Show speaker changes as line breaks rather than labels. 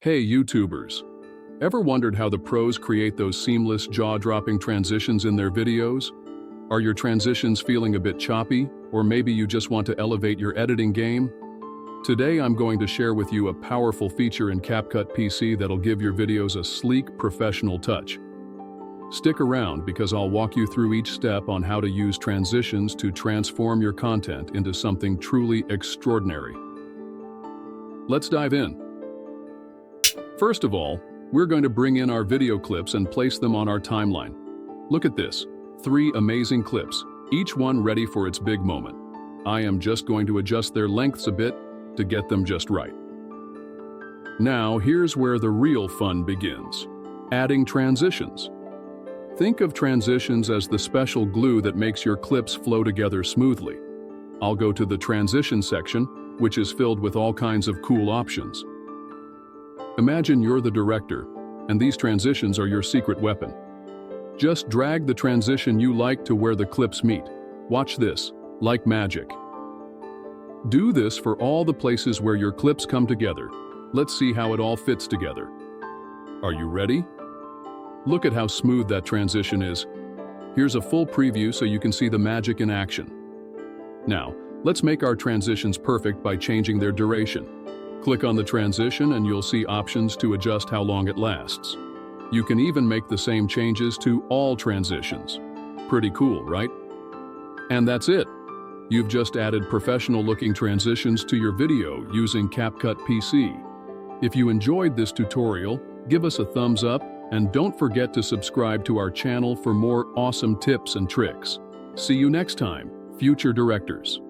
Hey YouTubers! Ever wondered how the pros create those seamless, jaw-dropping transitions in their videos? Are your transitions feeling a bit choppy, or maybe you just want to elevate your editing game? Today I'm going to share with you a powerful feature in CapCut PC that'll give your videos a sleek, professional touch. Stick around because I'll walk you through each step on how to use transitions to transform your content into something truly extraordinary. Let's dive in. First of all, we're going to bring in our video clips and place them on our timeline. Look at this, 3 amazing clips, each one ready for its big moment. I am just going to adjust their lengths a bit to get them just right. Now, here's where the real fun begins. Adding transitions. Think of transitions as the special glue that makes your clips flow together smoothly. I'll go to the transition section, which is filled with all kinds of cool options. Imagine you're the director, and these transitions are your secret weapon. Just drag the transition you like to where the clips meet. Watch this, like magic. Do this for all the places where your clips come together. Let's see how it all fits together. Are you ready? Look at how smooth that transition is. Here's a full preview so you can see the magic in action. Now, let's make our transitions perfect by changing their duration. Click on the transition and you'll see options to adjust how long it lasts. You can even make the same changes to all transitions. Pretty cool, right? And that's it. You've just added professional-looking transitions to your video using CapCut PC. If you enjoyed this tutorial, give us a thumbs up and don't forget to subscribe to our channel for more awesome tips and tricks. See you next time, future directors.